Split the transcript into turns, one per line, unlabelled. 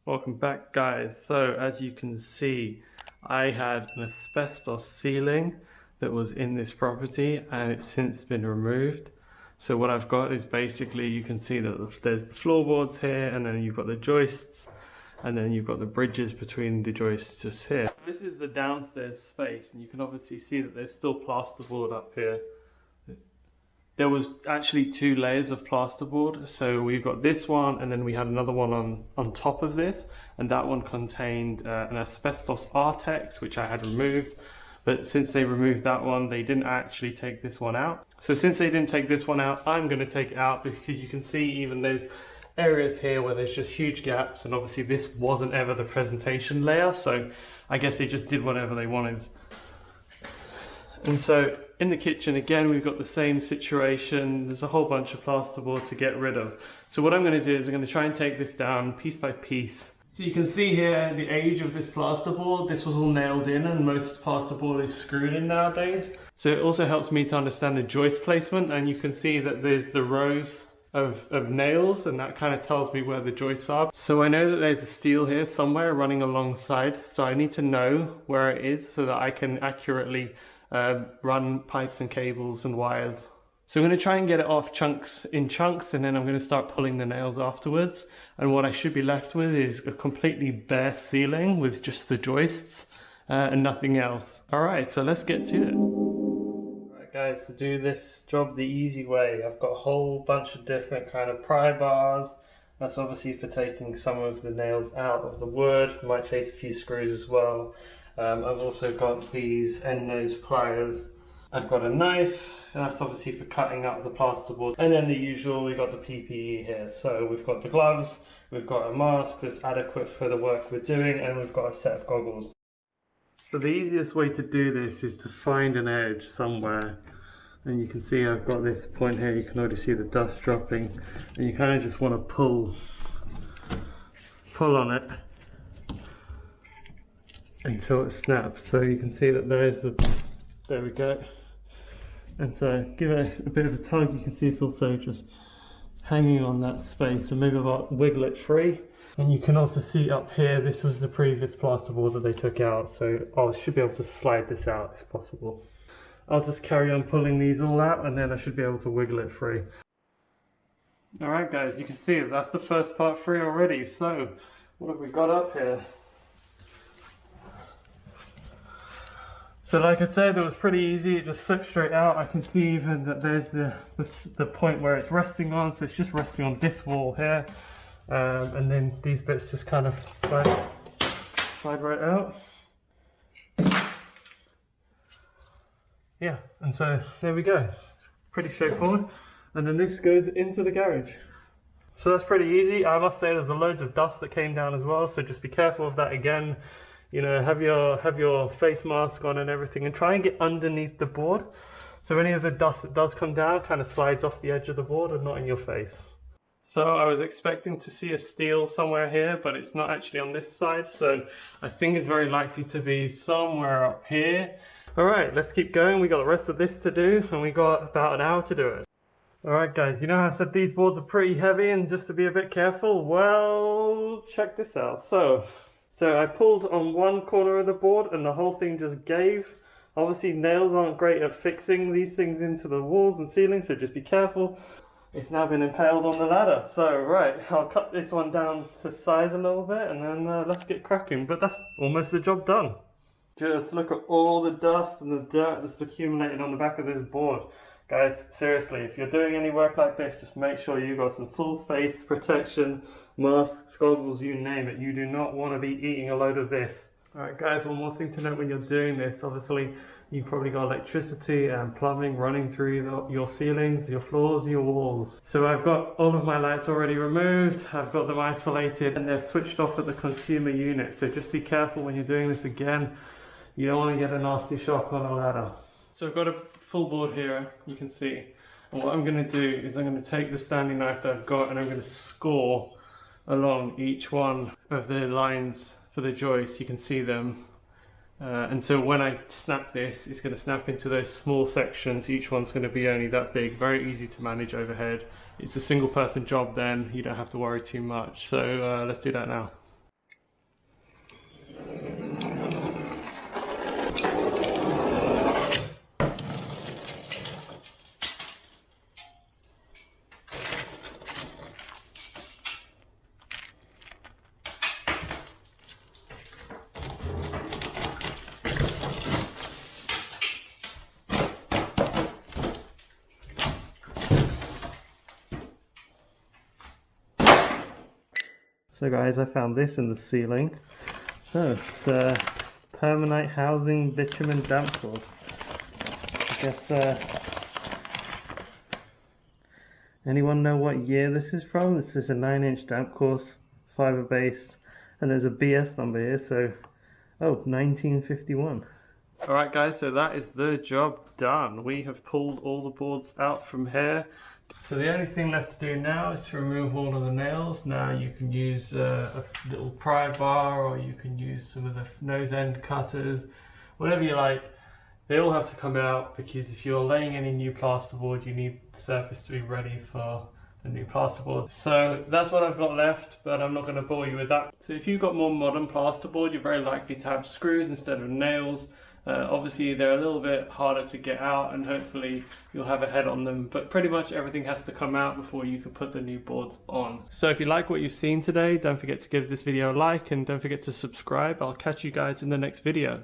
Welcome back, guys. So as you can see, I had an asbestos ceiling that was in this property and it's since been removed. So what I've got is basically, you can see that there's the floorboards here, and then you've got the joists, and then you've got the bridges between the joists just here. This is the downstairs space, and you can obviously see that there's still plasterboard up here. There was actually 2 layers of plasterboard, so we've got this one and then we had another one on top of this, and that one contained an asbestos Artex, which I had removed. But since they removed that one, they didn't actually take this one out. So since they didn't take this one out, I'm going to take it out, because you can see even there's areas here where there's just huge gaps, and obviously this wasn't ever the presentation layer, so I guess they just did whatever they wanted. And so in the kitchen, again, we've got the same situation. There's a whole bunch of plasterboard to get rid of. So what I'm going to do is I'm going to try and take this down piece by piece. So you can see here the age of this plasterboard. This was all nailed in, and most plasterboard is screwed in nowadays. So it also helps me to understand the joist placement, and you can see that there's the rows of nails, and that kind of tells me where the joists are. So I know that there's a steel here somewhere running alongside, so I need to know where it is so that I can accurately run pipes and cables and wires. So I'm going to try and get it off in chunks, and then I'm going to start pulling the nails afterwards. And what I should be left with is a completely bare ceiling with just the joists and nothing else. Alright, so let's get to it. Alright guys, to do this job the easy way, I've got a whole bunch of different kind of pry bars. That's obviously for taking some of the nails out of the wood. I might face a few screws as well. I've also got these end nose pliers. I've got a knife, and that's obviously for cutting up the plasterboard. And then the usual, we've got the PPE here. So we've got the gloves, we've got a mask that's adequate for the work we're doing, and we've got a set of goggles. So the easiest way to do this is to find an edge somewhere. And you can see I've got this point here, you can already see the dust dropping, and you kind of just want to pull on it until it snaps. So you can see that there we go. And so give it a bit of a tug. You can see it's also just hanging on that space, so maybe I'll wiggle it free. And you can also see up here, this was the previous plasterboard that they took out, so I should be able to slide this out if possible. I'll just carry on pulling these all out, and then I should be able to wiggle it free. Alright guys, you can see that's the first part free already. So what have we got up here? So like I said, it was pretty easy, it just slipped straight out. I can see even that there's the point where it's resting on, so it's just resting on this wall here. And then these bits just kind of slide right out. Yeah, and so there we go. It's pretty straightforward. And then this goes into the garage. So that's pretty easy. I must say there's loads of dust that came down as well, so just be careful of that again. You know, have your face mask on and everything, and try and get underneath the board, so any of the dust that does come down kind of slides off the edge of the board and not in your face. So I was expecting to see a steel somewhere here, but it's not actually on this side, so I think it's very likely to be somewhere up here. Alright, let's keep going. We got the rest of this to do, and we got about an hour to do it. Alright guys, you know how I said these boards are pretty heavy and just to be a bit careful? Well, check this out. So I pulled on one corner of the board and the whole thing just gave. Obviously nails aren't great at fixing these things into the walls and ceilings, so just be careful. It's now been impaled on the ladder. So right, I'll cut this one down to size a little bit, and then let's get cracking. But that's almost the job done. Just look at all the dust and the dirt that's accumulated on the back of this board. Guys, seriously, if you're doing any work like this, just make sure you've got some full face protection, masks, goggles, you name it. You do not want to be eating a load of this. Alright guys, one more thing to note when you're doing this. Obviously, you've probably got electricity and plumbing running through your ceilings, your floors, and your walls. So I've got all of my lights already removed. I've got them isolated, and they're switched off at the consumer unit. So just be careful when you're doing this again. You don't want to get a nasty shock on a ladder. So I've got a full board here, you can see. And what I'm going to do is I'm going to take the standing knife that I've got, and I'm going to score along each one of the lines for the joists. You can see them. And so when I snap this, it's going to snap into those small sections. Each one's going to be only that big, very easy to manage overhead. It's a single person job then, you don't have to worry too much. So let's do that now. So guys, I found this in the ceiling. So it's permanent housing bitumen damp course. I guess anyone know what year this is from? This is a 9-inch damp course, fiber based, and there's a BS number here, so 1951. Alright guys, so that is the job done. We have pulled all the boards out from here. So the only thing left to do now is to remove all of the nails. Now you can use a little pry bar, or you can use some of the nose end cutters, whatever you like. They all have to come out, because if you're laying any new plasterboard, you need the surface to be ready for the new plasterboard. So that's what I've got left, but I'm not going to bore you with that. So if you've got more modern plasterboard, you're very likely to have screws instead of nails. Obviously they're a little bit harder to get out, and hopefully you'll have a head on them, but pretty much everything has to come out before you can put the new boards on. So if you like what you've seen today, don't forget to give this video a like, and don't forget to subscribe. I'll catch you guys in the next video.